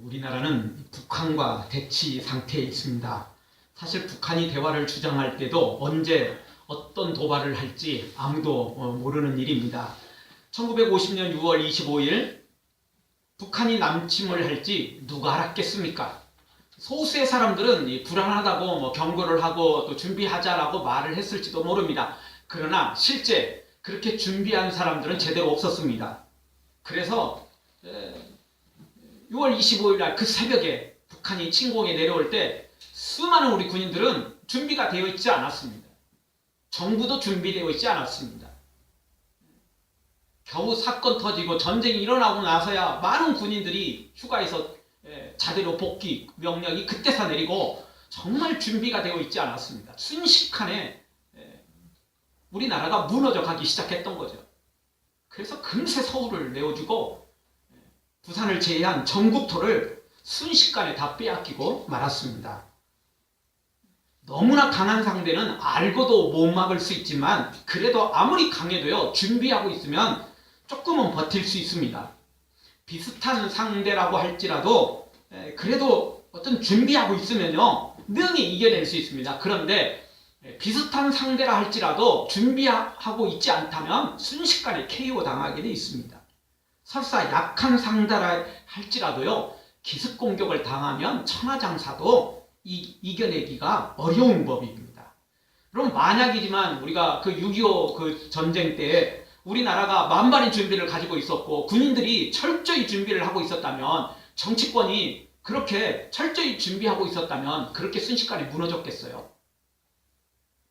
우리나라는 북한과 대치 상태에 있습니다. 사실 북한이 대화를 주장할 때도 언제 어떤 도발을 할지 아무도 모르는 일입니다. 1950년 6월 25일 북한이 남침을 할지 누가 알았겠습니까? 소수의 사람들은 불안하다고 경고를 하고 또 준비하자라고 말을 했을지도 모릅니다. 그러나 실제 그렇게 준비한 사람들은 제대로 없었습니다. 그래서 6월 25일 날 그 새벽에 북한이 침공에 내려올 때 수많은 우리 군인들은 준비가 되어 있지 않았습니다. 정부도 준비되어 있지 않았습니다. 겨우 사건 터지고 전쟁이 일어나고 나서야 많은 군인들이 휴가에서 자대로 복귀 명령이 그때서 내리고 정말 준비가 되어 있지 않았습니다. 순식간에 우리나라가 무너져 가기 시작했던 거죠. 그래서 금세 서울을 내어주고 부산을 제외한 전국토를 순식간에 다 빼앗기고 말았습니다. 너무나 강한 상대는 알고도 못 막을 수 있지만 그래도 아무리 강해도요, 준비하고 있으면 조금은 버틸 수 있습니다. 비슷한 상대라고 할지라도 그래도 어떤 준비하고 있으면요, 능히 이겨낼 수 있습니다. 그런데 비슷한 상대라 할지라도 준비하고 있지 않다면 순식간에 KO 당하게 돼 있습니다. 설사 약한 상대라 할지라도요, 기습 공격을 당하면 천하장사도 이겨내기가 어려운 법입니다. 그럼 만약이지만 우리가 그 6.25 그 전쟁 때 우리나라가 만반의 준비를 가지고 있었고 군인들이 철저히 준비를 하고 있었다면, 정치권이 그렇게 철저히 준비하고 있었다면 그렇게 순식간에 무너졌겠어요?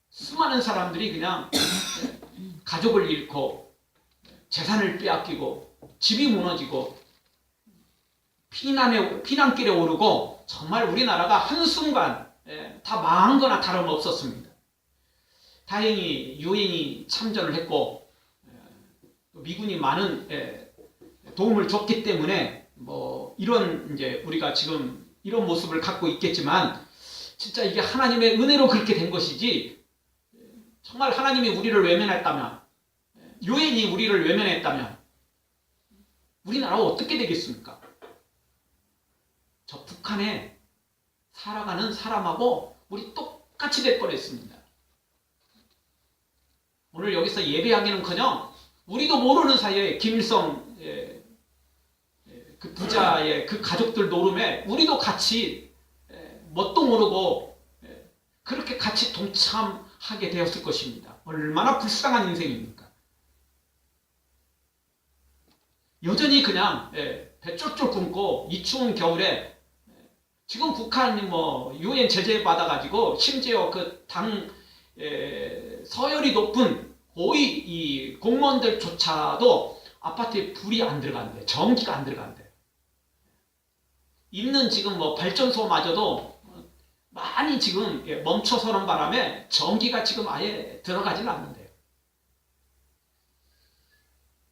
수많은 사람들이 그냥 가족을 잃고 재산을 빼앗기고 집이 무너지고 피난길에 오르고 정말 우리나라가 한순간 다 망한 거나 다름없었습니다. 다행히 유엔이 참전을 했고 미군이 많은 도움을 줬기 때문에 이런 이제 우리가 지금 이런 모습을 갖고 있겠지만, 진짜 이게 하나님의 은혜로 그렇게 된 것이지, 정말 하나님이 우리를 외면했다면, 유엔이 우리를 외면했다면 우리나라가 어떻게 되겠습니까? 저 북한에 살아가는 사람하고 우리 똑같이 될 뻔했습니다. 오늘 여기서 예배하기는커녕 우리도 모르는 사이에 김일성 그 부자의 그 가족들 노름에 우리도 같이 뭣도 모르고 그렇게 같이 동참하게 되었을 것입니다. 얼마나 불쌍한 인생입니까? 여전히 그냥 배 쫄쫄 굶고 이 추운 겨울에 지금 북한이 유엔 제재 받아가지고 심지어 그 당 서열이 높은 고위 이 공무원들조차도 아파트에 불이 안 들어간대. 전기가 안 들어간대. 있는 지금 발전소마저도 많이 지금 멈춰서는 바람에 전기가 지금 아예 들어가지는 않는데요.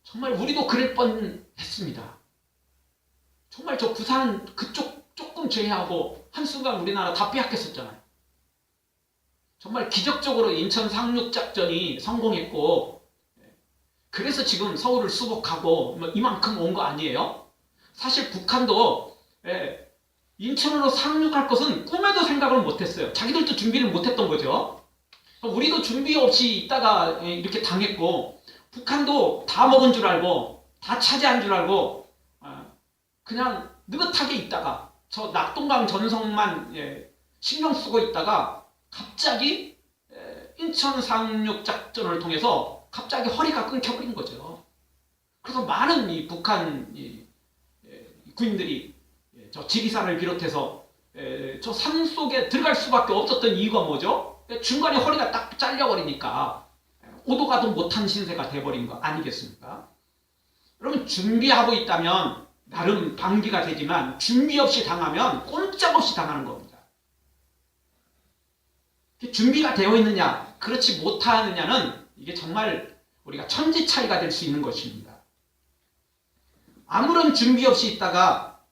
정말 우리도 그럴 뻔했습니다. 정말 저 부산 그쪽 조금 제외하고 한순간 우리나라 다 빼앗겼었잖아요. 정말 기적적으로 인천 상륙작전이 성공했고, 그래서 지금 서울을 수복하고 이만큼 온 거 아니에요? 사실 북한도 인천으로 상륙할 것은 꿈에도 생각을 못했어요. 자기들도 준비를 못했던 거죠. 우리도 준비 없이 있다가 이렇게 당했고, 북한도 다 먹은 줄 알고 다 차지한 줄 알고 그냥 느긋하게 있다가 저 낙동강 전선만 신경 쓰고 있다가 갑자기 인천 상륙 작전을 통해서 갑자기 허리가 끊겨버린 거죠. 그래서 많은 이 북한 군인들이 저 지리산을 비롯해서 저 산 속에 들어갈 수밖에 없었던 이유가 뭐죠? 중간에 허리가 딱 잘려버리니까 오도 가도 못한 신세가 돼버린 거 아니겠습니까? 여러분, 준비하고 있다면 나름 방비가 되지만 준비 없이 당하면 꼼짝없이 당하는 겁니다. 준비가 되어 있느냐, 그렇지 못하느냐는 이게 정말 우리가 천지 차이가 될 수 있는 것입니다. 아무런 준비 없이 있다가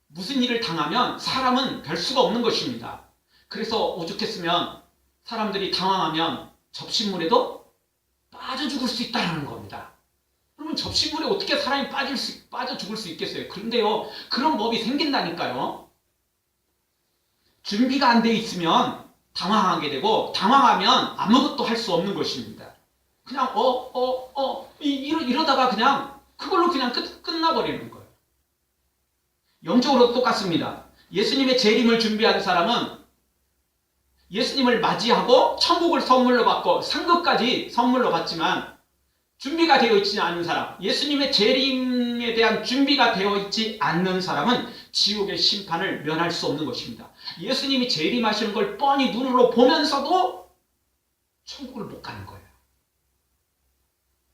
무슨 일을 당하면 사람은 별 수가 없는 것입니다. 그래서 오죽했으면 사람들이 당황하면 접신물에도 빠져 죽을 수 있다는 겁니다. 그럼 접시물에 어떻게 사람이 빠져 죽을 수 있겠어요? 그런데요, 그런 법이 생긴다니까요. 준비가 안 돼 있으면 당황하게 되고, 당황하면 아무것도 할 수 없는 것입니다. 그냥 이러다가 그냥 그걸로 그냥 끝나버리는 거예요. 영적으로도 똑같습니다. 예수님의 재림을 준비하는 사람은 예수님을 맞이하고 천국을 선물로 받고 상급까지 선물로 받지만, 준비가 되어 있지 않은 사람, 예수님의 재림에 대한 준비가 되어 있지 않는 사람은 지옥의 심판을 면할 수 없는 것입니다. 예수님이 재림하시는 걸 뻔히 눈으로 보면서도 천국을 못 가는 거예요.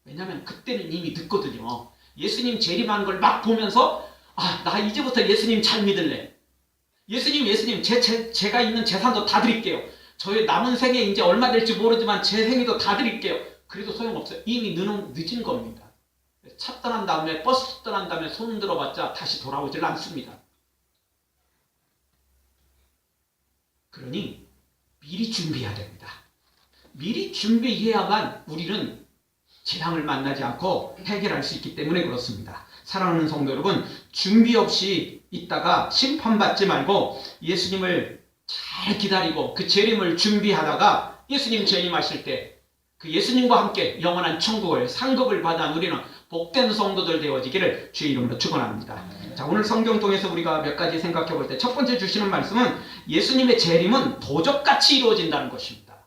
왜냐하면 그때는 이미 늦거든요. 예수님 재림하는 걸 막 보면서 나 이제부터 예수님 잘 믿을래. 예수님 제가 있는 재산도 다 드릴게요. 저의 남은 생에 이제 얼마 될지 모르지만 제 생에도 다 드릴게요. 그래도 소용없어요. 이미 늦은 겁니다. 차 떠난 다음에, 버스 떠난 다음에 손 들어봤자 다시 돌아오질 않습니다. 그러니 미리 준비해야 됩니다. 미리 준비해야만 우리는 재앙을 만나지 않고 해결할 수 있기 때문에 그렇습니다. 사랑하는 성도 여러분, 준비 없이 있다가 심판받지 말고 예수님을 잘 기다리고 그 재림을 준비하다가 예수님 재림하실 때 그 예수님과 함께 영원한 천국을 상급을 받아 누리는 복된 성도들 되어지기를 주의 이름으로 축원합니다. 자, 오늘 성경 통해서 우리가 몇 가지 생각해 볼 때 첫 번째 주시는 말씀은 예수님의 재림은 도적같이 이루어진다는 것입니다.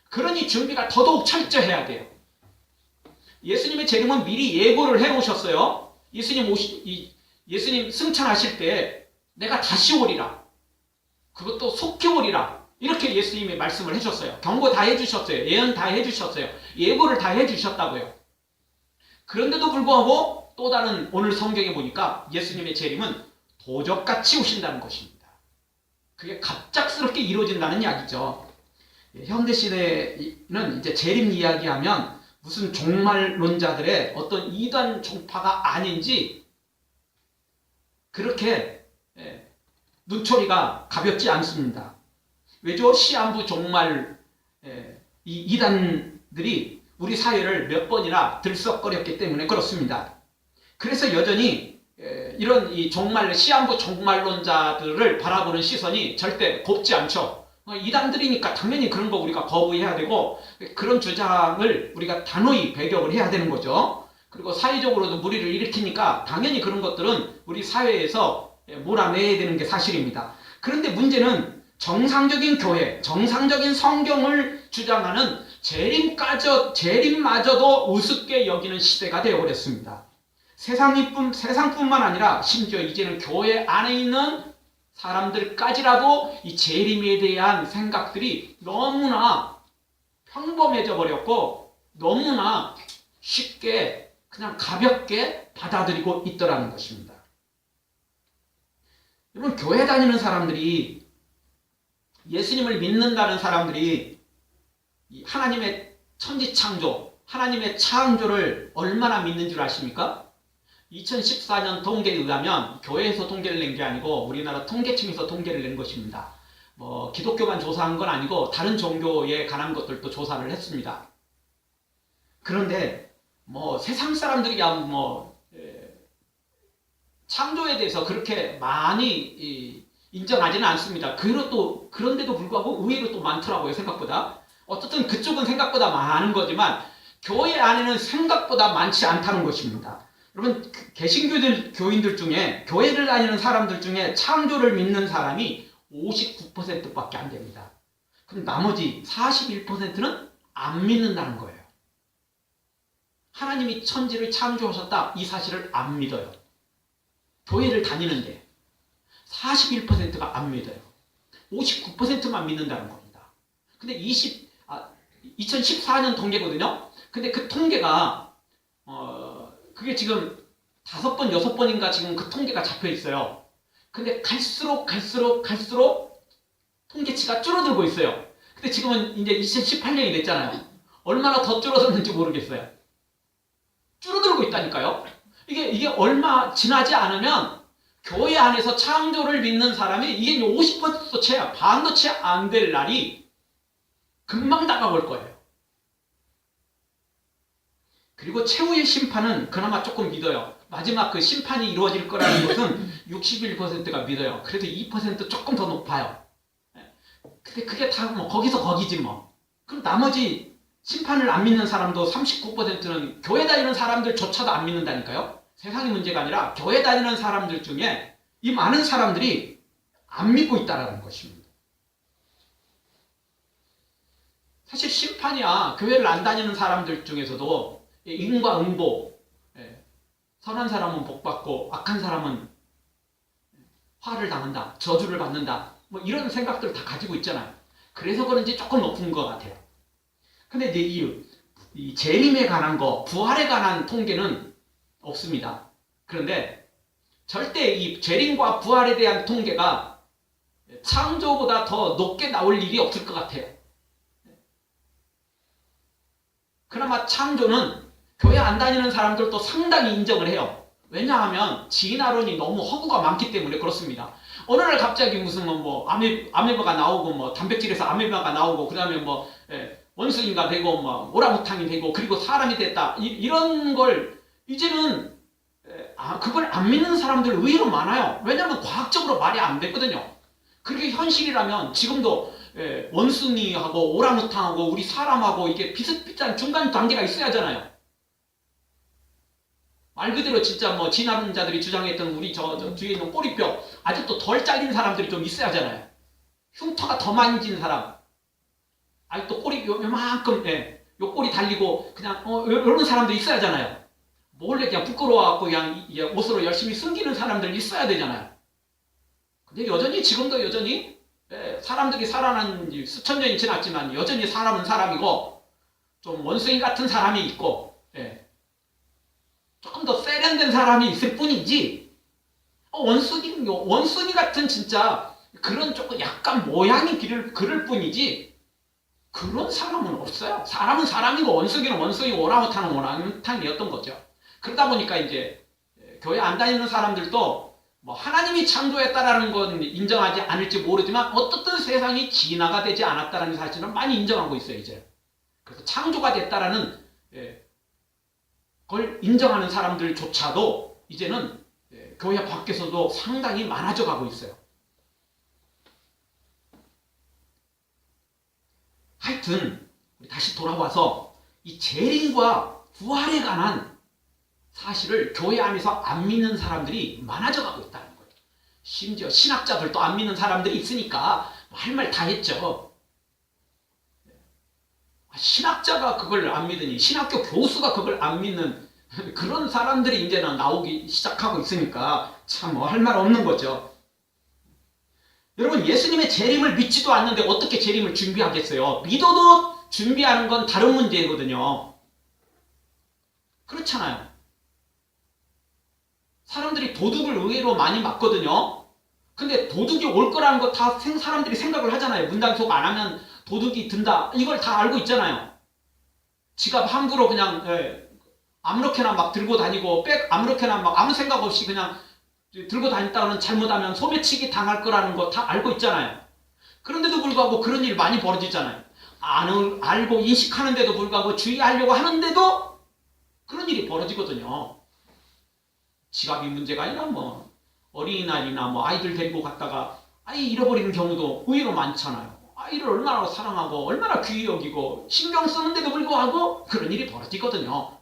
그러니 준비가 더더욱 철저해야 돼요. 예수님의 재림은 미리 예고를 해놓으셨어요. 예수님 승천하실 때 내가 다시 오리라, 그것도 속히 오리라, 이렇게 예수님이 말씀을 해주셨어요. 경고 다 해주셨어요. 예언 다 해주셨어요. 예고를 다 해주셨다고요. 그런데도 불구하고 또 다른 오늘 성경에 보니까 예수님의 재림은 도적같이 오신다는 것입니다. 그게 갑작스럽게 이루어진다는 이야기죠. 현대시대는 이제 재림 이야기하면 무슨 종말론자들의 어떤 이단 종파가 아닌지 그렇게 눈초리가 가볍지 않습니다. 왜죠? 시한부 종말 이 이단들이 우리 사회를 몇 번이나 들썩거렸기 때문에 그렇습니다. 그래서 여전히 이런 이 시한부 종말론자들을 바라보는 시선이 절대 곱지 않죠. 이단들이니까 당연히 그런 거 우리가 거부해야 되고, 그런 주장을 우리가 단호히 배격을 해야 되는 거죠. 그리고 사회적으로도 무리를 일으키니까 당연히 그런 것들은 우리 사회에서 몰아내야 되는 게 사실입니다. 그런데 문제는 정상적인 교회, 정상적인 성경을 주장하는 재림마저도 우습게 여기는 시대가 되어버렸습니다. 세상뿐만 아니라 심지어 이제는 교회 안에 있는 사람들까지라도 이 재림에 대한 생각들이 너무나 평범해져 버렸고 너무나 쉽게 그냥 가볍게 받아들이고 있더라는 것입니다. 여러분, 교회 다니는 사람들이, 예수님을 믿는다는 사람들이 하나님의 천지창조, 하나님의 창조를 얼마나 믿는 줄 아십니까? 2014년 통계에 의하면, 교회에서 통계를 낸 게 아니고 우리나라 통계청에서 통계를 낸 것입니다. 기독교만 조사한 건 아니고 다른 종교에 관한 것들도 조사를 했습니다. 그런데 세상 사람들이 창조에 대해서 그렇게 많이 인정하지는 않습니다. 그런데도 불구하고 의외로 또 많더라고요, 생각보다. 어쨌든 그쪽은 생각보다 많은 거지만 교회 안에는 생각보다 많지 않다는 것입니다. 여러분, 교인들 중에, 교회를 다니는 사람들 중에 창조를 믿는 사람이 59%밖에 안 됩니다. 그럼 나머지 41%는 안 믿는다는 거예요. 하나님이 천지를 창조하셨다, 이 사실을 안 믿어요. 교회를 다니는데 41%가 안 믿어요. 59%만 믿는다는 겁니다. 근데 2014년 통계거든요. 근데 그 통계가 그게 지금 5번, 6번인가 지금 그 통계가 잡혀 있어요. 근데 갈수록 통계치가 줄어들고 있어요. 근데 지금은 이제 2018년이 됐잖아요. 얼마나 더 줄어들는지 모르겠어요. 줄어들고 있다니까요. 이게 얼마 지나지 않으면 교회 안에서 창조를 믿는 사람이 이게 50%도 채, 반도 채 안 될 날이 금방 다가올 거예요. 그리고 최후의 심판은 그나마 조금 믿어요. 마지막 그 심판이 이루어질 거라는 것은 61%가 믿어요. 그래도 2% 조금 더 높아요. 근데 그게 다 뭐 거기서 거기지 뭐. 그럼 나머지 심판을 안 믿는 사람도 39%는 교회 다니는 사람들조차도 안 믿는다니까요. 세상의 문제가 아니라 교회 다니는 사람들 중에 이 많은 사람들이 안 믿고 있다는 것입니다. 사실 심판이야 교회를 안 다니는 사람들 중에서도 인과응보, 선한 사람은 복받고 악한 사람은 화를 당한다, 저주를 받는다, 뭐 이런 생각들을 다 가지고 있잖아요. 그래서 그런지 조금 높은 것 같아요. 근데 이제 이 재림에 관한 거, 부활에 관한 통계는 없습니다. 그런데 절대 이 재림과 부활에 대한 통계가 창조보다 더 높게 나올 일이 없을 것 같아요. 그나마 창조는 교회 안 다니는 사람들도 상당히 인정을 해요. 왜냐하면 진화론이 너무 허구가 많기 때문에 그렇습니다. 어느 날 갑자기 무슨 뭐 아메바가 나오고 뭐 단백질에서 아메바가 나오고 그다음에 뭐 원숭이가 되고 뭐 오랑우탕이 되고 그리고 사람이 됐다 이런 걸 이제는 그걸 안 믿는 사람들 의외로 많아요. 왜냐하면 과학적으로 말이 안 됐거든요. 그게 현실이라면 지금도 원숭이하고 오랑우탕하고 우리 사람하고 이게 비슷비슷한 중간 단계가 있어야 하잖아요. 말 그대로 진짜 뭐 진화론자들이 주장했던 우리 저 뒤에 있는 꼬리뼈 아직도 덜 잘린 사람들이 좀 있어야 하잖아요. 흉터가 더 많이 진 사람 아직도 꼬리 요만큼 요 꼬리 달리고 그냥 이런 사람들 있어야 하잖아요. 몰래 그냥 부끄러워갖고 그냥 옷으로 열심히 숨기는 사람들 있어야 되잖아요. 근데 여전히 지금도 여전히 사람들이 살아난 지 수천 년이 지났지만 여전히 사람은 사람이고 좀 원숭이 같은 사람이 있고 조금 더 세련된 사람이 있을 뿐이지 원숭이 같은 진짜 그런 조금 약간 모양이 그럴 뿐이지 그런 사람은 없어요. 사람은 사람이고 원숭이는 원숭이고 오랑우탄은 오랑우탄이었던 거죠. 그러다 보니까 이제 교회 안 다니는 사람들도 뭐 하나님이 창조했다라는 건 인정하지 않을지 모르지만 어떻든 세상이 진화가 되지 않았다는 사실은 많이 인정하고 있어요. 이제 그래서 창조가 됐다라는 그걸 인정하는 사람들조차도 이제는 교회 밖에서도 상당히 많아져 가고 있어요. 하여튼 우리 다시 돌아와서 이 재림과 부활에 관한 사실을 교회 안에서 안 믿는 사람들이 많아져 가고 있다는 거예요. 심지어 신학자들도 안 믿는 사람들이 있으니까 할 말 다 했죠. 신학자가 그걸 안 믿으니 신학교 교수가 그걸 안 믿는 그런 사람들이 이제는 나오기 시작하고 있으니까 참 뭐 할 말 없는 거죠. 여러분 예수님의 재림을 믿지도 않는데 어떻게 재림을 준비하겠어요? 믿어도 준비하는 건 다른 문제거든요. 그렇잖아요. 사람들이 도둑을 의외로 많이 맞거든요. 근데 도둑이 올 거라는 거 다 사람들이 생각을 하잖아요. 문단속 안 하면 도둑이 든다. 이걸 다 알고 있잖아요. 지갑 함부로 그냥 아무렇게나 막 들고 다니고 백 아무렇게나 막 아무 생각 없이 그냥 들고 다녔다가는 잘못하면 소매치기 당할 거라는 거 다 알고 있잖아요. 그런데도 불구하고 그런 일 많이 벌어지잖아요. 알고 인식하는데도 불구하고 주의하려고 하는데도 그런 일이 벌어지거든요. 지갑이 문제가 아니라 뭐 어린이날이나 뭐 아이들 데리고 갔다가 아이 잃어버리는 경우도 의외로 많잖아요. 아이를 얼마나 사랑하고 얼마나 귀히 여기고 신경 쓰는데도 불구하고 그런 일이 벌어지거든요.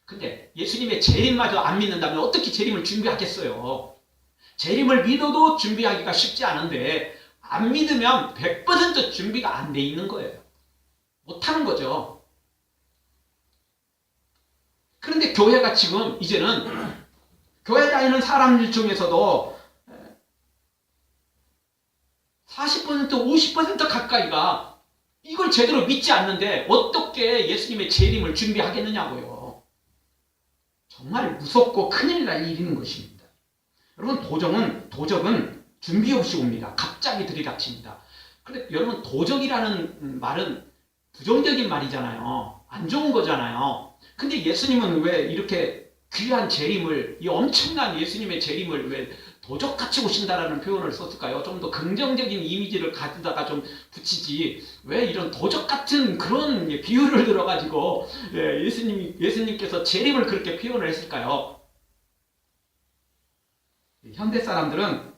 근데 예수님의 재림마저 안 믿는다면 어떻게 재림을 준비하겠어요? 재림을 믿어도 준비하기가 쉽지 않은데 안 믿으면 100% 준비가 안 돼 있는 거예요. 못하는 거죠. 그런데 교회가 지금 이제는 교회 다니는 사람들 중에서도 40% 50% 가까이가 이걸 제대로 믿지 않는데 어떻게 예수님의 재림을 준비하겠느냐고요. 정말 무섭고 큰일 날 일인 것입니다. 여러분 도적은 준비 없이 옵니다. 갑자기 들이닥칩니다. 근데 여러분 도적이라는 말은 부정적인 말이잖아요. 안 좋은 거잖아요. 근데 예수님은 왜 이렇게 귀한 재림을 이 엄청난 예수님의 재림을 왜 도적같이 오신다라는 표현을 썼을까요? 좀 더 긍정적인 이미지를 가져다가 좀 붙이지 왜 이런 도적 같은 그런 비유를 들어가지고 예수님께서 재림을 그렇게 표현을 했을까요? 현대 사람들은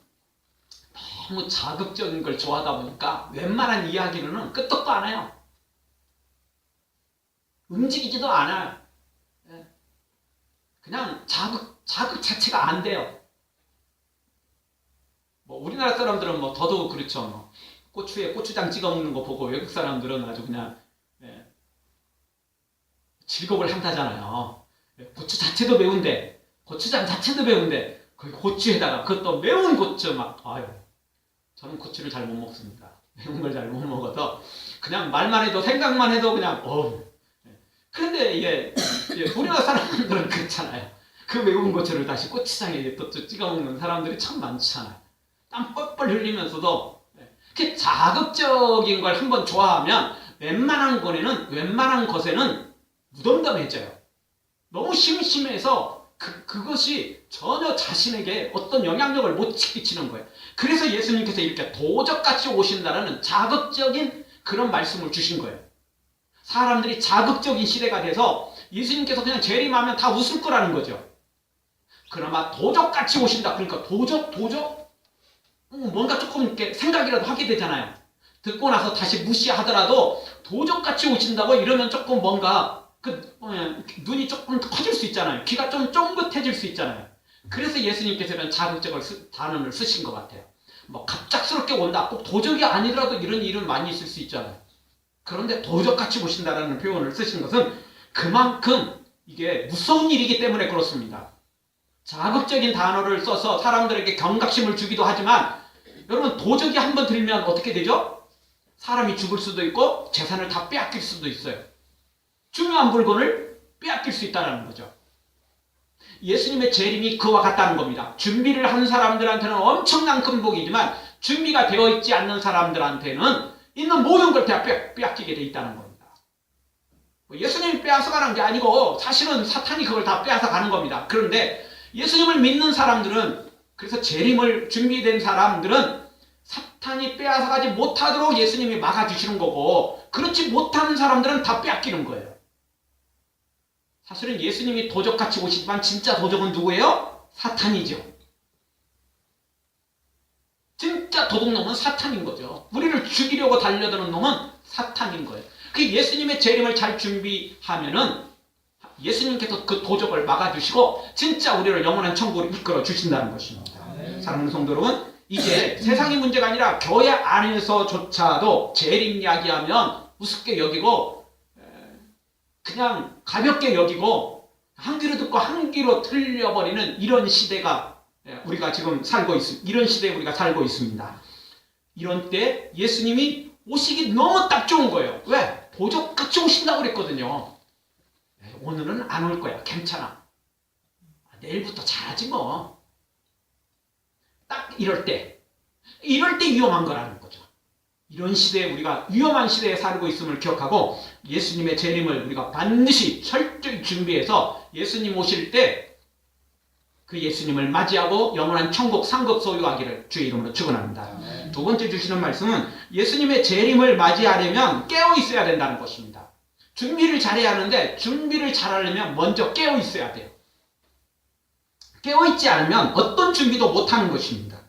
너무 자극적인 걸 좋아하다 보니까 웬만한 이야기로는 끄떡도 안 해요. 움직이지도 않아요. 그냥 자극 자체가 안 돼요. 뭐 우리나라 사람들은 뭐 더더욱 그렇죠. 뭐 고추에 고추장 찍어 먹는 거 보고 외국 사람들은 아주 그냥 즐겁을 한다잖아요. 고추 자체도 매운데 고추장 자체도 매운데 거기 고추에다가 그것도 매운 고추 막 아유 저는 고추를 잘 못 먹습니다. 매운 걸 잘 못 먹어서 그냥 말만 해도 생각만 해도 그냥 그런데 이게 우리나라 사람들은 그렇잖아요. 그 매운 고추를 다시 고추장에 또 찍어 먹는 사람들이 참 많잖아요. 땀 뻘뻘 흘리면서도 이렇게 자극적인 걸 한번 좋아하면 웬만한 것에는 무덤덤해져요. 너무 심심해서 그것이 전혀 자신에게 어떤 영향력을 못 끼치는 거예요. 그래서 예수님께서 이렇게 도적같이 오신다는 자극적인 그런 말씀을 주신 거예요. 사람들이 자극적인 시대가 돼서 예수님께서 그냥 재림하면 다 웃을 거라는 거죠. 그나마 도적같이 오신다. 그러니까 도적? 뭔가 조금 이렇게 생각이라도 하게 되잖아요. 듣고 나서 다시 무시하더라도 도적같이 오신다고 이러면 조금 뭔가 눈이 조금 커질 수 있잖아요. 귀가 좀 쫑긋해질 수 있잖아요. 그래서 예수님께서 이런 자극적인 단어를 쓰신 것 같아요. 뭐 갑작스럽게 온다. 꼭 도적이 아니더라도 이런 일은 많이 있을 수 있잖아요. 그런데 도적같이 오신다라는 표현을 쓰신 것은 그만큼 이게 무서운 일이기 때문에 그렇습니다. 자극적인 단어를 써서 사람들에게 경각심을 주기도 하지만 여러분 도적이 한번 들면 어떻게 되죠? 사람이 죽을 수도 있고 재산을 다 빼앗길 수도 있어요. 중요한 물건을 빼앗길 수 있다는 거죠. 예수님의 재림이 그와 같다는 겁니다. 준비를 한 사람들한테는 엄청난 큰 복이지만 준비가 되어 있지 않는 사람들한테는 있는 모든 걸 다 빼앗기게 돼 있다는 겁니다. 예수님이 빼앗아 가는 게 아니고 사실은 사탄이 그걸 다 빼앗아 가는 겁니다. 그런데 예수님을 믿는 사람들은 그래서 재림을 준비된 사람들은 사탄이 빼앗아가지 못하도록 예수님이 막아주시는 거고 그렇지 못하는 사람들은 다 빼앗기는 거예요. 사실은 예수님이 도적같이 오시지만 진짜 도적은 누구예요? 사탄이죠. 진짜 도둑놈은 사탄인 거죠. 우리를 죽이려고 달려드는 놈은 사탄인 거예요. 그 예수님의 재림을 잘 준비하면은 예수님께서 그 도적을 막아주시고 진짜 우리를 영원한 천국으로 이끌어 주신다는 것입니다. 사랑하는 성도 여러분, 이게 세상의 문제가 아니라 교회 안에서조차도 재림 이야기하면 우습게 여기고 그냥 가볍게 여기고 한 귀로 듣고 한 귀로 틀려버리는 이런 시대가 우리가 지금 이런 시대에 우리가 살고 있습니다. 이런 때 예수님이 오시기 너무 딱 좋은 거예요. 왜? 도적같이 오신다고 그랬거든요. 오늘은 안 올 거야. 괜찮아. 내일부터 잘하지 뭐. 딱 이럴 때 위험한 거라는 거죠. 이런 시대에 우리가 위험한 시대에 살고 있음을 기억하고 예수님의 재림을 우리가 반드시 철저히 준비해서 예수님 오실 때 그 예수님을 맞이하고 영원한 천국 상급 소유하기를 주의 이름으로 축원합니다. 두 번째 주시는 말씀은 예수님의 재림을 맞이하려면 깨어 있어야 된다는 것입니다. 준비를 잘해야 하는데 준비를 잘하려면 먼저 깨어 있어야 돼요. 깨어 있지 않으면 어떤 준비도 못하는 것입니다.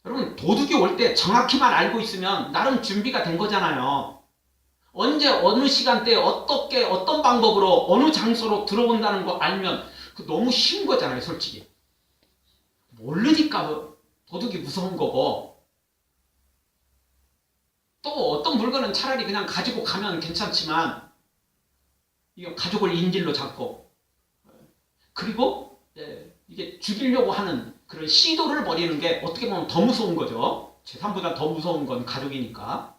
여러분 도둑이 올 때 정확히만 알고 있으면 나름 준비가 된 거잖아요. 언제 어느 시간대에 어떻게 어떤 방법으로 어느 장소로 들어온다는 거 알면 너무 쉬운 거잖아요. 솔직히 모르니까 도둑이 무서운 거고 또 어떤 물건은 차라리 그냥 가지고 가면 괜찮지만 이거 가족을 인질로 잡고 그리고 이게 죽이려고 하는 그런 시도를 벌이는 게 어떻게 보면 더 무서운 거죠. 재산보다 더 무서운 건 가족이니까.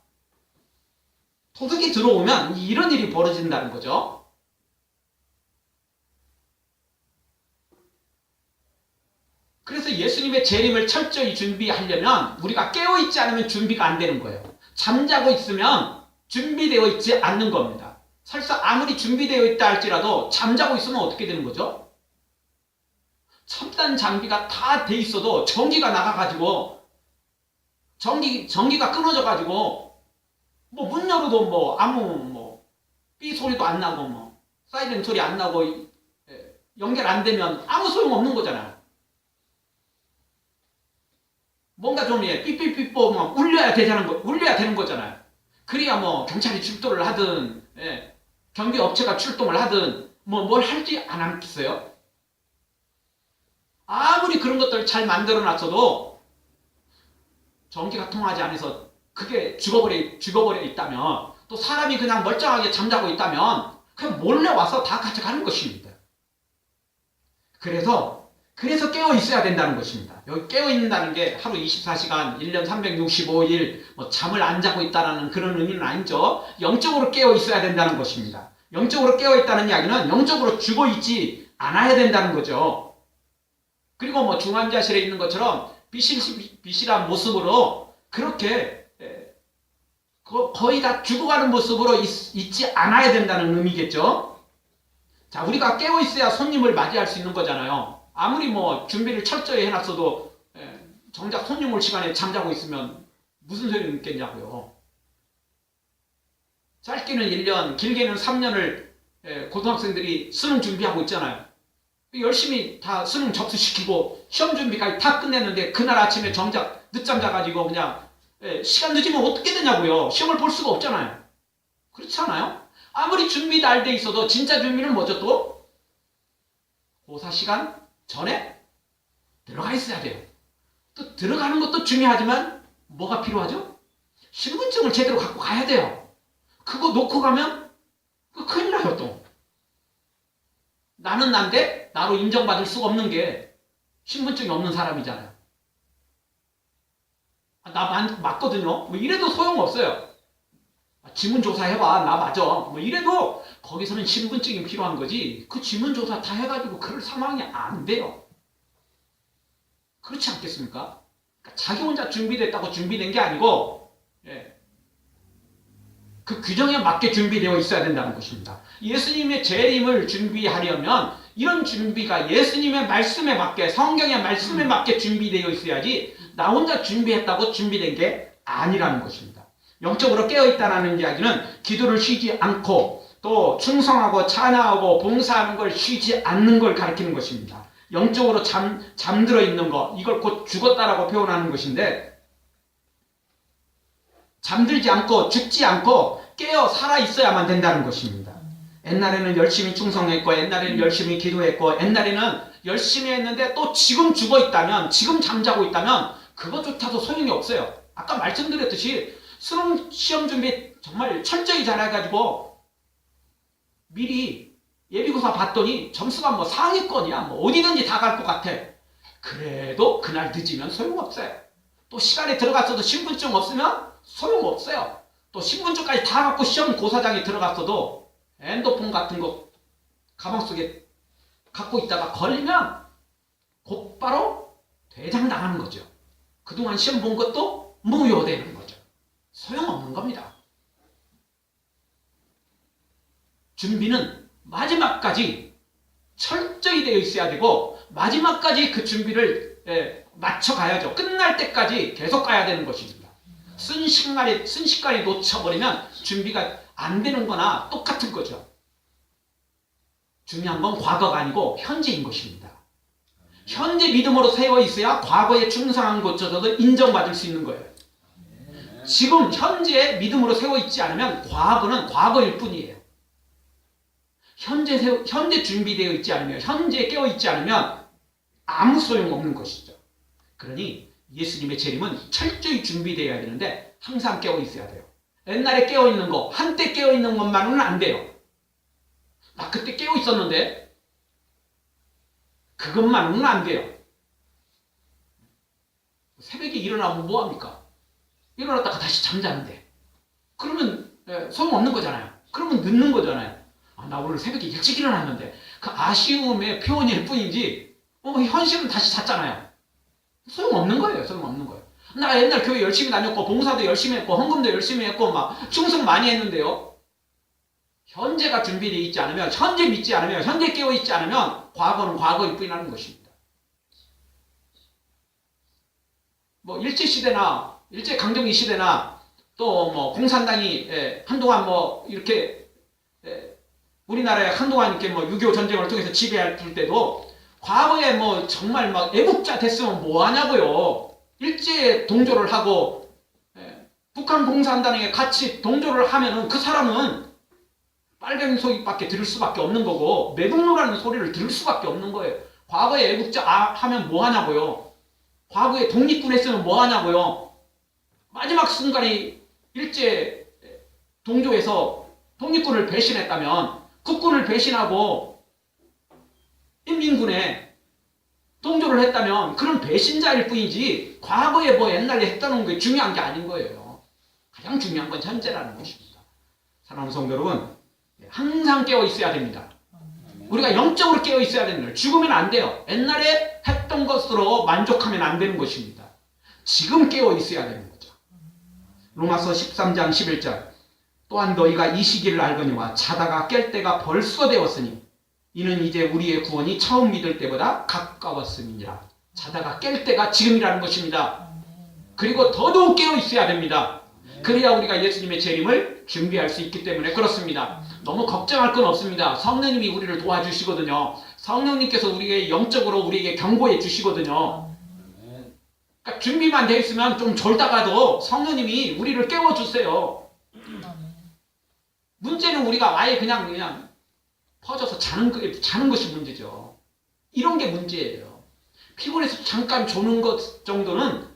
도둑이 들어오면 이런 일이 벌어진다는 거죠. 그래서 예수님의 재림을 철저히 준비하려면 우리가 깨어있지 않으면 준비가 안 되는 거예요. 잠자고 있으면 준비되어 있지 않는 겁니다. 설사 아무리 준비되어 있다 할지라도 잠자고 있으면 어떻게 되는 거죠? 첨단 장비가 다 돼 있어도 전기가 나가가지고 전기가 끊어져가지고 뭐 문 열어도 뭐 아무 뭐 삐 소리도 안 나고 뭐 사이렌 소리 안 나고 연결 안 되면 아무 소용 없는 거잖아요. 뭔가 좀 삐삐삐뽀 막 울려야 되는 거잖아요. 그래야 뭐 경찰이 출동을 하든 경비 업체가 출동을 하든 뭐 뭘 할지 안 하겠어요? 아무리 그런 것들을 잘 만들어 놨어도 전기가 통하지 않아서 그게 죽어버려 있다면, 또 사람이 그냥 멀쩡하게 잠자고 있다면 그냥 몰래 와서 다 가져가는 것입니다. 그래서 깨어 있어야 된다는 것입니다. 여기 깨어 있는다는 게 하루 24시간, 1년 365일 뭐 잠을 안 자고 있다는 그런 의미는 아니죠. 영적으로 깨어 있어야 된다는 것입니다. 영적으로 깨어 있다는 이야기는 영적으로 죽어 있지 않아야 된다는 거죠. 그리고 뭐 중환자실에 있는 것처럼 비실한 모습으로 그렇게 거의 다 죽어가는 모습으로 있지 않아야 된다는 의미겠죠. 자, 우리가 깨어 있어야 손님을 맞이할 수 있는 거잖아요. 아무리 뭐 준비를 철저히 해놨어도 정작 손님 올 시간에 잠자고 있으면 무슨 소용이 있겠냐고요. 짧게는 1년, 길게는 3년을 고등학생들이 수능 준비하고 있잖아요. 열심히 다 수능 접수시키고 시험 준비까지 다 끝냈는데 그날 아침에 정작 늦잠 자가지고 그냥 시간 늦으면 어떻게 되냐고요. 시험을 볼 수가 없잖아요. 그렇지 않아요? 아무리 준비 잘 돼 있어도 진짜 준비는 뭐죠 또? 고사 시간 전에 들어가 있어야 돼요. 또 들어가는 것도 중요하지만 뭐가 필요하죠? 신분증을 제대로 갖고 가야 돼요. 그거 놓고 가면 큰일 나요 또. 나는 난데 나로 인정받을 수가 없는 게 신분증이 없는 사람이잖아요. 나 맞거든요. 뭐 이래도 소용없어요. 지문조사 해봐. 나 맞아. 뭐 이래도 거기서는 신분증이 필요한 거지. 그 지문조사 다 해가지고 그럴 상황이 안 돼요. 그렇지 않겠습니까? 그러니까 자기 혼자 준비됐다고 준비된 게 아니고 그 규정에 맞게 준비되어 있어야 된다는 것입니다. 예수님의 재림을 준비하려면 이런 준비가 예수님의 말씀에 맞게, 성경의 말씀에 맞게 준비되어 있어야지 나 혼자 준비했다고 준비된 게 아니라는 것입니다. 영적으로 깨어있다는 이야기는 기도를 쉬지 않고 또 충성하고 찬양하고 봉사하는 걸 쉬지 않는 걸 가리키는 것입니다. 영적으로 잠들어 있는 거, 이걸 곧 죽었다라고 표현하는 것인데, 잠들지 않고 죽지 않고 깨어 살아 있어야만 된다는 것입니다. 옛날에는 열심히 충성했고, 옛날에는 열심히 기도했고, 옛날에는 열심히 했는데 또 지금 죽어 있다면, 지금 잠자고 있다면 그것조차도 소용이 없어요. 아까 말씀드렸듯이 수능 시험 준비 정말 철저히 잘해가지고 미리 예비고사 봤더니 점수가 뭐 상위권이야. 뭐 어디든지 다 갈 것 같아. 그래도 그날 늦으면 소용없어요. 또 시간에 들어갔어도 신분증 없으면 소용없어요. 또 신분증까지 다 갖고 시험 고사장에 들어갔어도 핸드폰 같은 거 가방 속에 갖고 있다가 걸리면 곧바로 퇴장당하는 거죠. 그동안 시험 본 것도 무효되는 거죠. 소용없는 겁니다. 준비는 마지막까지 철저히 되어 있어야 되고 마지막까지 그 준비를 맞춰가야죠. 끝날 때까지 계속 가야 되는 것입니다. 순식간에 놓쳐버리면 준비가 안 되는 거나 똑같은 거죠. 중요한 건 과거가 아니고 현재인 것입니다. 현재 믿음으로 세워 있어야 과거에 충성한 것조차도 인정받을 수 있는 거예요. 지금 현재 믿음으로 세워 있지 않으면 과거는 과거일 뿐이에요. 현재 준비되어 있지 않으면, 현재 깨어 있지 않으면 아무 소용없는 것이죠. 그러니 예수님의 재림은 철저히 준비되어야 되는데 항상 깨어 있어야 돼요. 옛날에 깨어 있는 거, 한때 깨어 있는 것만은 안 돼요. 나 그때 깨어 있었는데 그것만은 안 돼요. 새벽에 일어나면 뭐합니까? 일어났다가 다시 잠자는데 그러면 소용없는 거잖아요. 그러면 늦는 거잖아요. 나 오늘 새벽에 일찍 일어났는데 그 아쉬움의 표현일 뿐이지 현실은 다시 잤잖아요. 소용없는 거예요. 소용없는 거예요. 나 옛날 교회 열심히 다녔고 봉사도 열심히 했고 헌금도 열심히 했고 막 충성 많이 했는데요. 현재가 준비되어 있지 않으면, 현재 믿지 않으면, 현재 깨어 있지 않으면 과거는 과거일 뿐이라는 것입니다. 뭐 일제시대나 일제강점기 시대나 또 뭐 공산당이 한동안 뭐 이렇게 우리나라에 한동안 이렇게 뭐 6.25 전쟁을 통해서 지배할 때도 과거에 뭐 정말 막 애국자 됐으면 뭐 하냐고요. 일제 동조를 하고 북한 공산당에 같이 동조를 하면은 그 사람은 빨갱이 소리밖에 들을 수밖에 없는 거고 매국노라는 소리를 들을 수밖에 없는 거예요. 과거에 애국자 하면 뭐 하냐고요. 과거에 독립군 했으면 뭐 하냐고요. 마지막 순간에 일제 동조에서 독립군을 배신했다면 국군을 배신하고 인민군에 동조를 했다면 그런 배신자일 뿐이지 과거에 뭐 옛날에 했다는 게 중요한 게 아닌 거예요. 가장 중요한 건 현재라는 것입니다. 사랑하는 성도 여러분, 항상 깨어 있어야 됩니다. 우리가 영적으로 깨어 있어야 되는 거예요. 죽으면 안 돼요. 옛날에 했던 것으로 만족하면 안 되는 것입니다. 지금 깨어 있어야 되는 거죠. 로마서 13장 11절 또한 너희가 이 시기를 알거니와 자다가 깰 때가 벌써 되었으니 이는 이제 우리의 구원이 처음 믿을 때보다 가까웠음이니라. 자다가 깰 때가 지금이라는 것입니다. 그리고 더더욱 깨어 있어야 됩니다. 그래야 우리가 예수님의 재림을 준비할 수 있기 때문에 그렇습니다. 너무 걱정할 건 없습니다. 성령님이 우리를 도와주시거든요. 성령님께서 우리에게 영적으로 우리에게 경고해 주시거든요. 그러니까 준비만 돼 있으면 좀 졸다가도 성령님이 우리를 깨워주세요. 문제는 우리가 아예 그냥 퍼져서 자는 것이 문제죠. 이런 게 문제예요. 피곤해서 잠깐 조는 것 정도는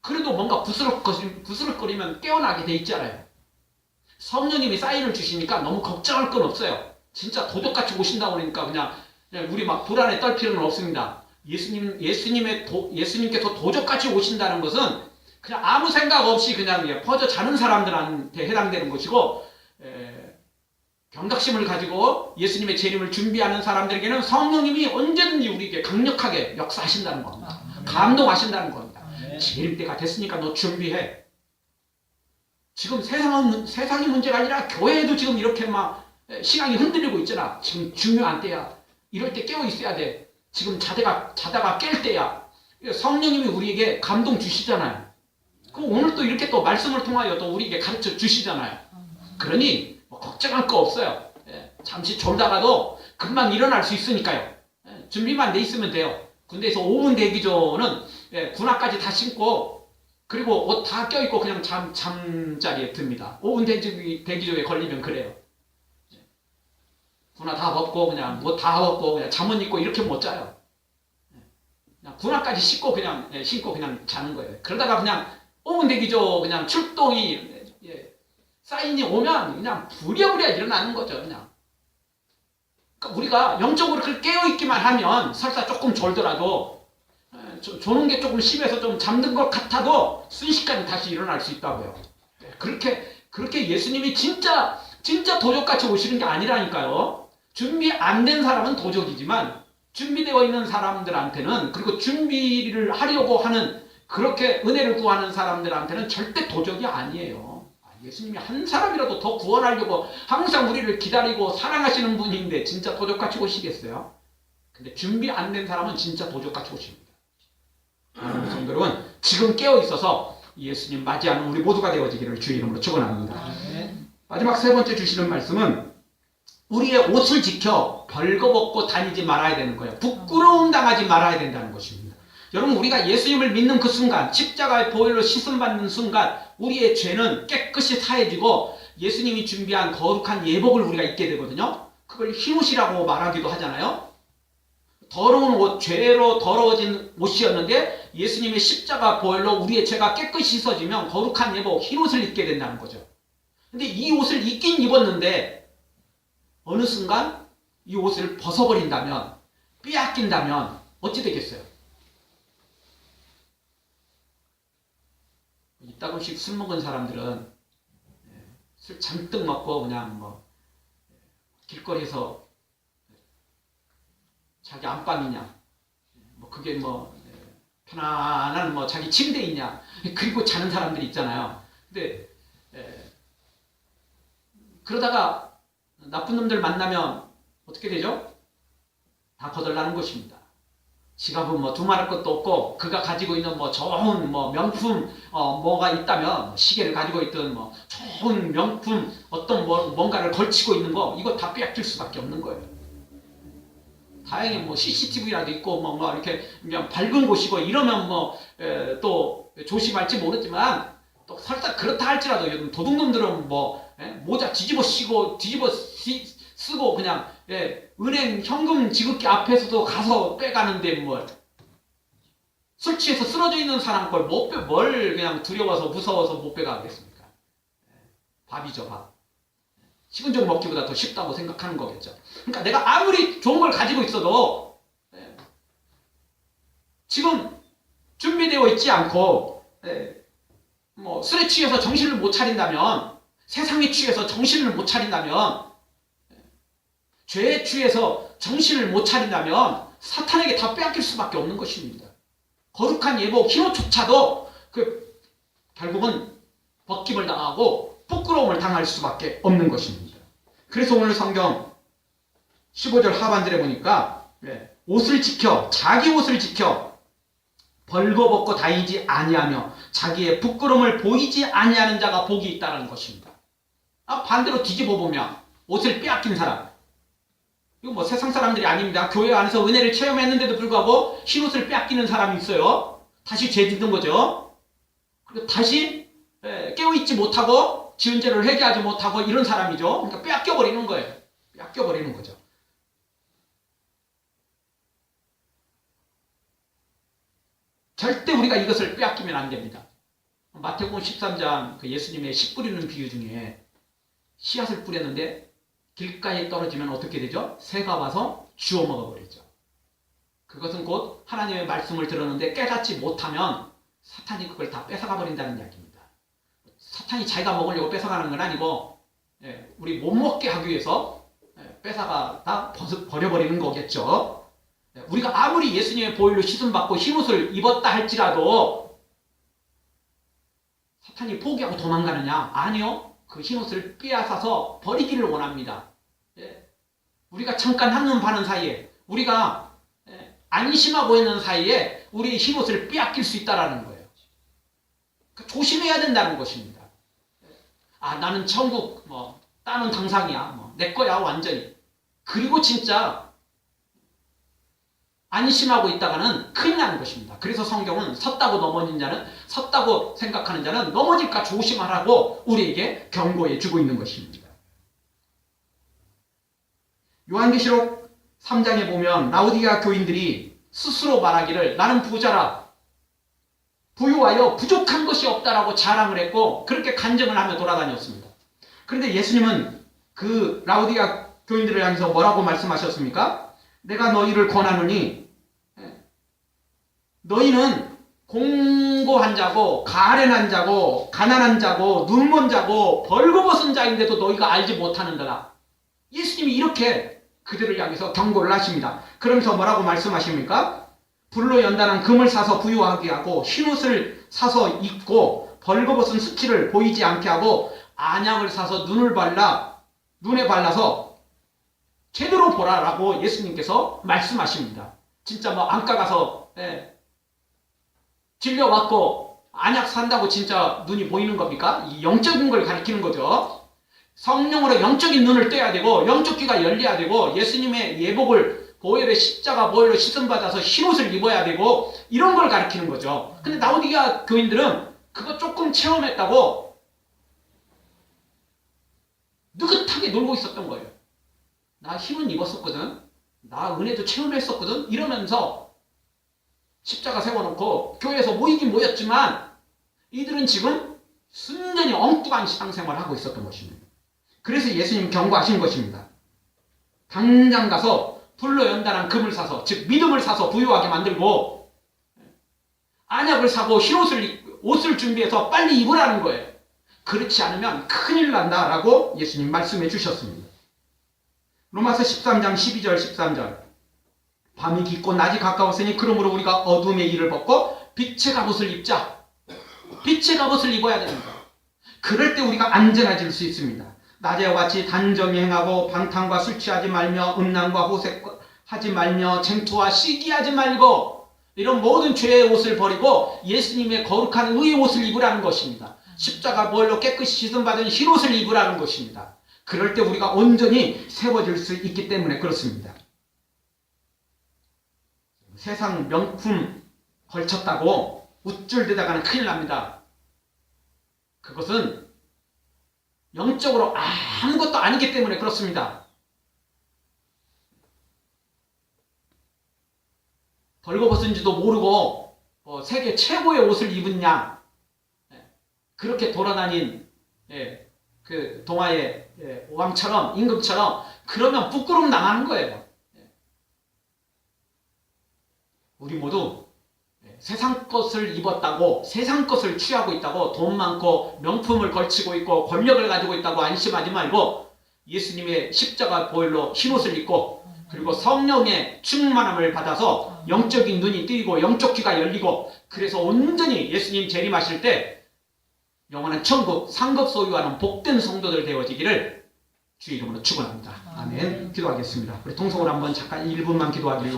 그래도 뭔가 부스럭거리면 깨어나게 돼 있잖아요. 성령님이 사인을 주시니까 너무 걱정할 건 없어요. 진짜 도둑같이 오신다고 그러니까 그냥 우리 막 불안에 떨 필요는 없습니다. 예수님께서 도적같이 오신다는 것은 그냥 아무 생각 없이 그냥 퍼져 자는 사람들한테 해당되는 것이고, 경각심을 가지고 예수님의 재림을 준비하는 사람들에게는 성령님이 언제든지 우리에게 강력하게 역사하신다는 겁니다. 감동하신다는 겁니다. 재림 때가 됐으니까 너 준비해. 지금 세상이 문제가 아니라 교회에도 지금 이렇게 막 신앙이 흔들리고 있잖아. 지금 중요한 때야. 이럴 때 깨어 있어야 돼. 지금 자다가 깰 때야. 성령님이 우리에게 감동 주시잖아요. 그럼 오늘 또 이렇게 또 말씀을 통하여 또 우리에게 가르쳐 주시잖아요. 그러니 뭐 걱정할 거 없어요. 잠시 졸다가도 금방 일어날 수 있으니까요. 준비만 돼 있으면 돼요. 군대에서 5분 대기조는 군화까지 다 신고 그리고 옷 다 껴입고 그냥 잠자리에 듭니다. 5분 대기조에 걸리면 그래요. 군화 다 벗고 그냥 옷 다 벗고 그냥 잠옷 입고 이렇게 못 자요. 그냥 군화까지 신고 그냥 자는 거예요. 그러다가 그냥 5분 대기조 그냥 출동이 사인이 오면 그냥 부랴부랴 일어나는 거죠. 그냥. 그러니까 우리가 영적으로 깨어 있기만 하면 설사 조금 졸더라도 조는 게 조금 심해서 좀 잠든 것 같아도 순식간에 다시 일어날 수 있다고요. 그렇게 예수님이 진짜 도적같이 오시는 게 아니라니까요. 준비 안 된 사람은 도적이지만 준비되어 있는 사람들한테는, 그리고 준비를 하려고 하는 그렇게 은혜를 구하는 사람들한테는 절대 도적이 아니에요. 예수님이 한 사람이라도 더 구원하려고 항상 우리를 기다리고 사랑하시는 분인데 진짜 도적같이 오시겠어요? 근데 준비 안 된 사람은 진짜 도적같이 오십니다. 성도 여러분, 지금 깨어 있어서 예수님 맞이하는 우리 모두가 되어지기를 주의 이름으로 축원합니다. 마지막 세 번째 주시는 말씀은 우리의 옷을 지켜 벌거벗고 다니지 말아야 되는 거예요. 부끄러움 당하지 말아야 된다는 것입니다. 여러분, 우리가 예수님을 믿는 그 순간, 십자가의 보혈로 씻음받는 순간 우리의 죄는 깨끗이 사해지고 예수님이 준비한 거룩한 예복을 우리가 입게 되거든요. 그걸 흰옷이라고 말하기도 하잖아요. 더러운 옷, 죄로 더러워진 옷이었는데 예수님의 십자가 보혈로 우리의 죄가 깨끗이 씻어지면 거룩한 예복, 흰옷을 입게 된다는 거죠. 근데 이 옷을 입긴 입었는데 어느 순간 이 옷을 벗어버린다면, 빼앗긴다면 어찌 되겠어요? 이따금씩 술 먹은 사람들은 술 잔뜩 먹고 그냥 뭐 길거리에서 자기 안방이냐, 뭐 그게 뭐 편안한 뭐 자기 침대 있냐, 그리고 자는 사람들이 있잖아요. 근데 그러다가 나쁜 놈들 만나면 어떻게 되죠? 다 거덜나는 것입니다. 지갑은 뭐 두말할 것도 없고 그가 가지고 있는 뭐 좋은 뭐 명품 뭐가 있다면 시계를 가지고 있든 뭐 좋은 명품 어떤 뭔가를 걸치고 있는 거 이거 다 빼앗길 수밖에 없는 거예요. 다행히 뭐 CCTV라도 있고 뭐 이렇게 그냥 밝은 곳이고 이러면 뭐 또 조심할지 모르지만 또 설사 그렇다 할지라도 요즘 도둑놈들은 뭐 모자 뒤집어 쓰고 그냥 은행 현금 지급기 앞에서도 가서 빼가는데 뭘 술 취해서 쓰러져 있는 사람 걸 뭘 그냥 두려워서 무서워서 못 빼가겠습니까? 밥이죠, 밥. 식은 죽 먹기보다 더 쉽다고 생각하는 거겠죠. 그러니까 내가 아무리 좋은 걸 가지고 있어도 지금 준비되어 있지 않고 뭐 술에 취해서 정신을 못 차린다면, 세상에 취해서 정신을 못 차린다면, 죄에 취해서 정신을 못 차린다면 사탄에게 다 빼앗길 수밖에 없는 것입니다. 거룩한 예복 흰옷조차도 결국은 벗김을 당하고 부끄러움을 당할 수밖에 없는 것입니다. 그래서 오늘 성경 15절 하반절에 보니까 옷을 지켜, 자기 옷을 지켜 벌거벗고 다니지 아니하며 자기의 부끄러움을 보이지 아니하는 자가 복이 있다는 것입니다. 반대로 뒤집어 보면 옷을 빼앗긴 사람, 이거 뭐 세상 사람들이 아닙니다. 교회 안에서 은혜를 체험했는데도 불구하고 흰옷을 빼앗기는 사람이 있어요. 다시 죄 짓는 거죠. 그리고 다시 깨어있지 못하고 지은 죄를 회개하지 못하고 이런 사람이죠. 그러니까 빼앗겨버리는 거예요. 빼앗겨버리는 거죠. 절대 우리가 이것을 빼앗기면 안 됩니다. 마태복음 13장 예수님의 씨 뿌리는 비유 중에 씨앗을 뿌렸는데 길가에 떨어지면 어떻게 되죠? 새가 와서 주워 먹어버리죠. 그것은 곧 하나님의 말씀을 들었는데 깨닫지 못하면 사탄이 그걸 다 뺏어가 버린다는 이야기입니다. 사탄이 자기가 먹으려고 뺏어가는 건 아니고 우리 못 먹게 하기 위해서 뺏어가다 버려버리는 거겠죠. 우리가 아무리 예수님의 보혈로 씻음받고 흰옷을 입었다 할지라도 사탄이 포기하고 도망가느냐? 아니요. 그 흰옷을 빼앗아서 버리기를 원합니다. 우리가 잠깐 한눈 파는 사이에, 우리가 안심하고 있는 사이에 우리 흰옷을 빼앗길 수 있다는 거예요. 조심해야 된다는 것입니다. 나는 천국 따는 당상이야. 내 거야 완전히. 그리고 진짜 안심하고 있다가는 큰일 나는 것입니다. 그래서 성경은 섰다고 넘어진 자는, 섰다고 생각하는 자는 넘어질까 조심하라고 우리에게 경고해 주고 있는 것입니다. 요한계시록 3장에 보면 라오디게아 교인들이 스스로 말하기를 나는 부자라, 부유하여 부족한 것이 없다라고 자랑을 했고 그렇게 간증을 하며 돌아다녔습니다. 그런데 예수님은 그 라오디게아 교인들을 향해서 뭐라고 말씀하셨습니까? 내가 너희를 권하노니 너희는 공고한 자고 가련한 자고 가난한 자고 눈먼 자고 벌거벗은 자인데도 너희가 알지 못하는도다. 예수님이 이렇게 그들을 향해서 경고를 하십니다. 그러면서 뭐라고 말씀하십니까? 불로 연단한 금을 사서 부유하게 하고 흰옷을 사서 입고 벌거벗은 수치를 보이지 않게 하고 안약을 사서 눈에 발라서 제대로 보라라고 예수님께서 말씀하십니다. 진짜 안과 가서 진료받고 안약 산다고 진짜 눈이 보이는 겁니까? 이 영적인 걸 가리키는 거죠. 성령으로 영적인 눈을 떼야 되고 영적 귀가 열려야 되고 예수님의 예복을 보혈의 십자가 보혈로 씻음받아서 흰옷을 입어야 되고 이런 걸 가리키는 거죠. 근데 라오디게아 교인들은 그거 조금 체험했다고 느긋하게 놀고 있었던 거예요. 나 흰옷 입었었거든. 나 은혜도 체험했었거든. 이러면서 십자가 세워놓고 교회에서 모이긴 모였지만 이들은 지금 순전히 엉뚱한 신앙생활을 하고 있었던 것입니다. 그래서 예수님 경고하신 것입니다. 당장 가서 불로 연단한 금을 사서, 즉 믿음을 사서 부유하게 만들고 안약을 사고 옷을 준비해서 빨리 입으라는 거예요. 그렇지 않으면 큰일 난다라고 예수님 말씀해 주셨습니다. 로마서 13장 12절 13절 밤이 깊고 낮이 가까웠으니 그러므로 우리가 어둠의 일을 벗고 빛의 갑옷을 입자. 빛의 갑옷을 입어야 됩니다. 그럴 때 우리가 안전해질 수 있습니다. 낮에와 같이 단정히 행하고 방탕과 술 취하지 말며 음란과 하지 말며 쟁투와 시기하지 말고 이런 모든 죄의 옷을 버리고 예수님의 거룩한 의의 옷을 입으라는 것입니다. 십자가 보혈로 깨끗이 씻음받은 흰 옷을 입으라는 것입니다. 그럴 때 우리가 온전히 세워질 수 있기 때문에 그렇습니다. 세상 명품 걸쳤다고 우쭐대다가는 큰일 납니다. 그것은 영적으로 아무것도 아니기 때문에 그렇습니다. 벌거벗은지도 모르고 세계 최고의 옷을 입은 양, 그렇게 돌아다닌 그 동화의 왕처럼, 임금처럼 그러면 부끄러움 당하는 거예요. 우리 모두 세상 것을 입었다고, 세상 것을 취하고 있다고, 돈 많고 명품을 걸치고 있고 권력을 가지고 있다고 안심하지 말고 예수님의 십자가 보혈로 흰옷을 입고 그리고 성령의 충만함을 받아서 영적인 눈이 뜨이고 영적 귀가 열리고 그래서 온전히 예수님 재림하실 때 영원한 천국 상급 소유하는 복된 성도들 되어지기를 주의 이름으로 축원합니다. 아멘. 기도하겠습니다. 우리 통성으로 한번 잠깐 1분만 기도하기를